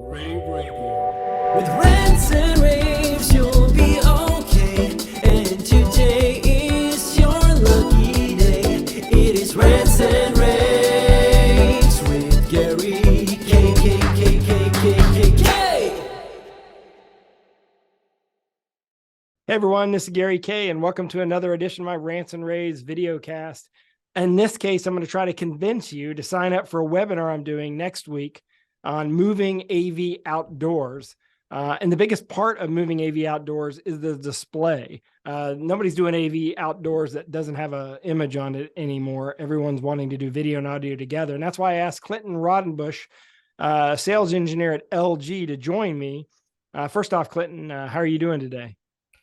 rAVe Radio. With rants and raves, you'll be okay. And today is your lucky day. It is rants and raves with Gary K. Hey everyone, this is Gary K, and welcome to another edition of my Rants and Raves video cast. In this case, I'm going to try to convince you to sign up for a webinar I'm doing next week on moving AV outdoors. And the biggest part of moving AV outdoors is the display. Nobody's doing AV outdoors that doesn't have an image on it anymore. Everyone's wanting to do video and audio together. And that's why I asked Clinton Rodenbush, sales engineer at LG, to join me. First off, Clinton, how are you doing today?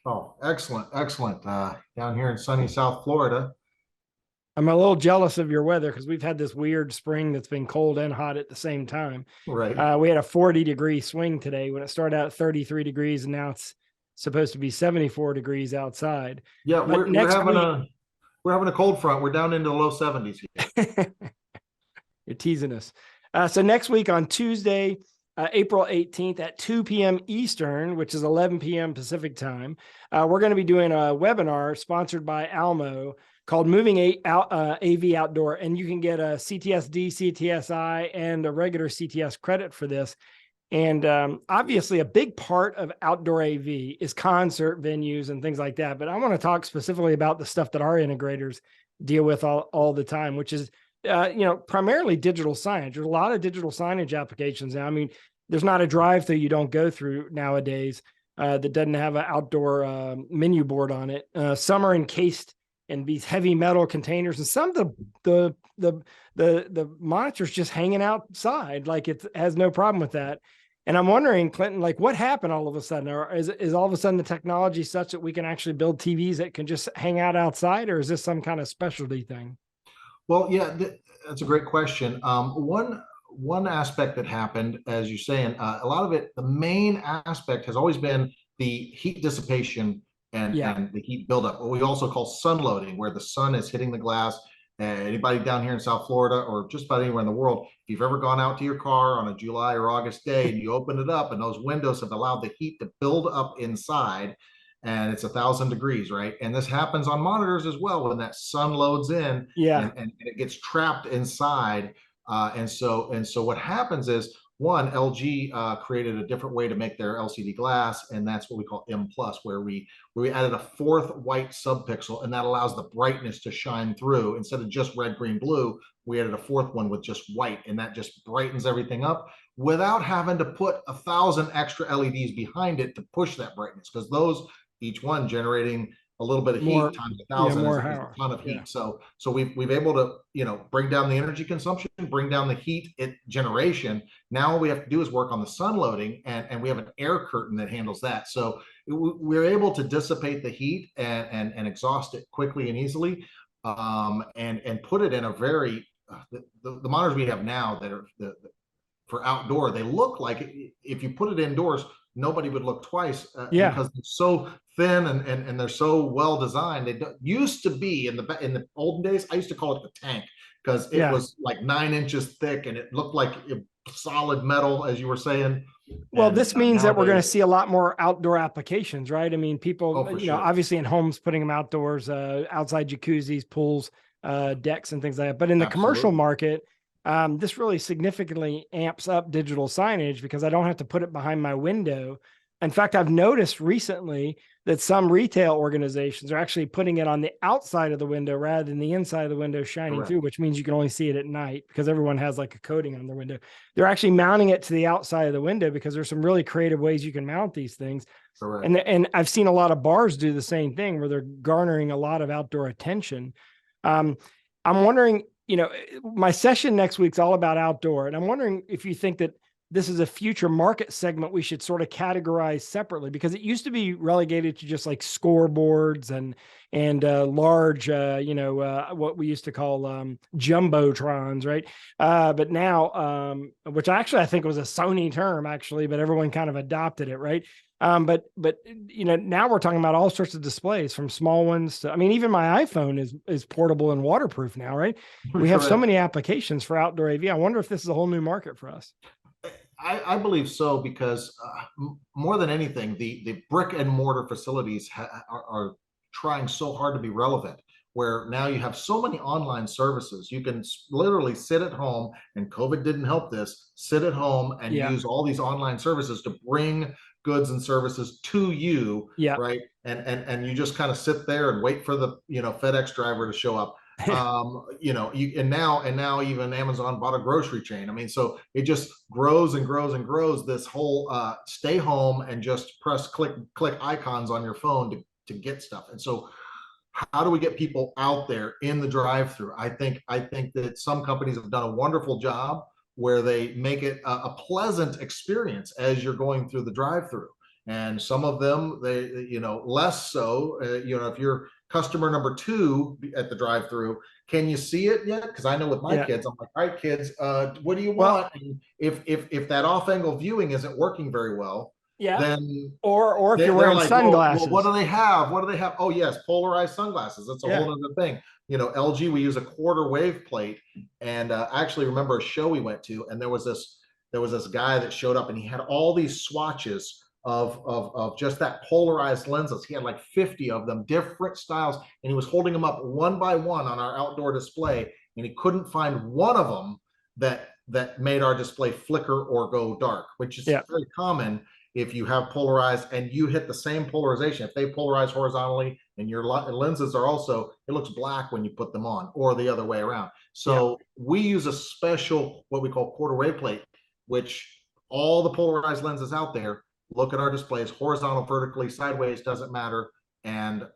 Oh, excellent, excellent. Down here in sunny South Florida. I'm a little jealous of your weather because we've had this weird spring that's been cold and hot at the same time. Right. We had a 40-degree swing today when it started out at 33 degrees, and now it's supposed to be 74 degrees outside. Yeah, we're having a cold front. We're down into the low 70s here. You're teasing us. So next week on Tuesday, April 18th at 2 p.m. Eastern, which is 11 p.m. Pacific time, we're going to be doing a webinar sponsored by Almo called Moving AV Outdoor, and you can get a CTSD, CTSI, and a regular CTS credit for this. And obviously, a big part of outdoor AV is concert venues and things like that. But I want to talk specifically about the stuff that our integrators deal with all the time, which is primarily digital signage. There's a lot of digital signage applications now. I mean, there's not a drive-through you don't go through nowadays that doesn't have an outdoor menu board on it. Some are encased in these heavy metal containers, and some of the monitors just hanging outside, like it has no problem with that. And I'm wondering, Clinton, like what happened all of a sudden? Or is all of a sudden the technology such that we can actually build TVs that can just hang out outside, or is this some kind of specialty thing? Well, yeah, that's a great question. One aspect that happened, as you're saying, a lot of it, the main aspect has always been the heat dissipation and the heat buildup. What we also call sun loading, where the sun is hitting the glass. Anybody down here in South Florida or just about anywhere in the world, if you've ever gone out to your car on a July or August day and you open it up and those windows have allowed the heat to build up inside, and it's 1,000 degrees, right? And this happens on monitors as well when that sun loads in, and it gets trapped inside. And so what happens is, one, LG created a different way to make their LCD glass, and that's what we call M+, where we added a fourth white subpixel, and that allows the brightness to shine through. Instead of just red, green, blue, we added a fourth one with just white, and that just brightens everything up without having to put 1,000 extra LEDs behind it to push that brightness, because those, each one generating a little bit of heat times 1,000 is a ton of heat. So we've able to bring down the energy consumption, bring down the heat generation. Now all we have to do is work on the sun loading, and we have an air curtain that handles that. So we're able to dissipate the heat and exhaust it quickly and easily, and put it in a very the monitors we have now that are for outdoor. They look like, if you put it indoors, nobody would look twice because they're so thin and they're so well designed. They used to be in the olden days. I used to call it the tank because it was like 9 inches thick and it looked like solid metal, as you were saying. Well, this means that we're going to see a lot more outdoor applications, right? I mean, people, obviously in homes, putting them outdoors, outside jacuzzis, pools, decks, and things like that. But in the commercial market, this really significantly amps up digital signage because I don't have to put it behind my window. In fact, I've noticed recently that some retail organizations are actually putting it on the outside of the window rather than the inside of the window shining through, which means you can only see it at night because everyone has like a coating on their window. They're actually mounting it to the outside of the window because there's some really creative ways you can mount these things. And I've seen a lot of bars do the same thing where they're garnering a lot of outdoor attention. I'm wondering, my session next week's all about outdoor, and I'm wondering if you think that this is a future market segment we should sort of categorize separately, because it used to be relegated to just like scoreboards and large, what we used to call jumbotrons, right? But now, which actually I think was a Sony term actually, but everyone kind of adopted it, right? But now we're talking about all sorts of displays, from small ones to, I mean, even my iPhone is portable and waterproof now, right? We have so many applications for outdoor AV. I wonder if this is a whole new market for us. I believe so, because more than anything, the brick and mortar facilities are trying so hard to be relevant, where now you have so many online services. You can literally sit at home, and COVID didn't help this, sit at home and use all these online services to bring goods and services to you, right? And you just kind of sit there and wait for the, FedEx driver to show up. And now even Amazon bought a grocery chain. I mean, so it just grows and grows and grows, this whole stay home and just click icons on your phone to get stuff. And so how do we get people out there in the drive-through? I think that some companies have done a wonderful job where they make it a pleasant experience as you're going through the drive-through. And some of them, they, less so. If you're customer number 2 at the drive-through, can you see it yet? Because I know with my kids, I'm like, all right, kids, what do you want? And if that off-angle viewing isn't working very well, then or if you're wearing sunglasses, what do they have? What do they have? Oh yes, polarized sunglasses. That's a whole other thing. LG, we use a quarter wave plate, and I actually remember a show we went to, and there was this guy that showed up, and he had all these swatches of just that polarized lenses. He had like 50 of them, different styles, and he was holding them up one by one on our outdoor display, and he couldn't find one of them that made our display flicker or go dark, which is very common if you have polarized and you hit the same polarization. If they polarize horizontally and your lenses are also, it looks black when you put them on, or the other way around. So we use a special, what we call quarter wave plate, which all the polarized lenses out there look at our displays, horizontal, vertically, sideways, doesn't matter, and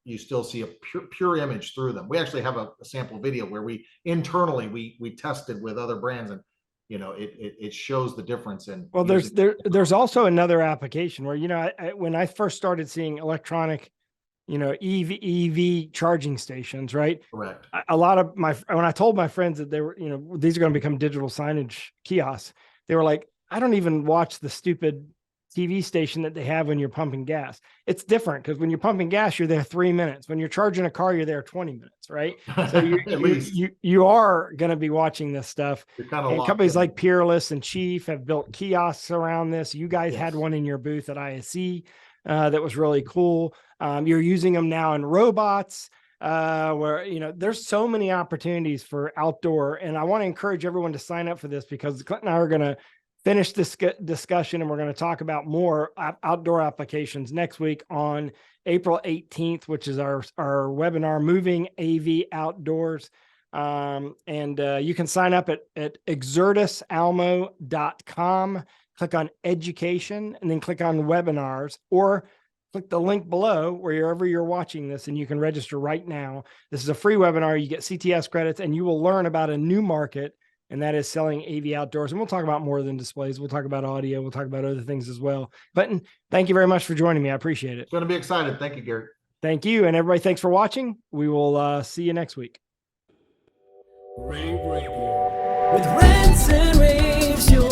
you still see a pure image through them. We actually have a sample video where we internally we tested with other brands, and it shows the difference in. Well, there's also another application where when I first started seeing electronic, EV charging stations, right? Correct. A lot of when I told my friends that they were, these are going to become digital signage kiosks, they were like, I don't even watch the stupid TV station that they have when you're pumping gas. It's different because when you're pumping gas, you're there 3 minutes. When you're charging a car, you're there 20 minutes, right? So you are going to be watching this stuff. And companies like Peerless and Chief have built kiosks around this. You guys had one in your booth at ISE that was really cool. You're using them now in robots, where there's so many opportunities for outdoor. And I want to encourage everyone to sign up for this, because Clint and I are going to finish this discussion, and we're going to talk about more outdoor applications next week on April 18th, which is our webinar, Moving AV Outdoors. And you can sign up at exertusalmo.com, click on education, and then click on webinars, or click the link below wherever you're watching this, and you can register right now. This is a free webinar. You get CTS credits, and you will learn about a new market, and that is selling AV outdoors. And we'll talk about more than displays. We'll talk about audio. We'll talk about other things as well. Clinton, thank you very much for joining me. I appreciate it. It's going to be excited. Thank you, Gary. Thank you. And everybody, thanks for watching. We will see you next week. rAVe Radio. With rants and raves, you'll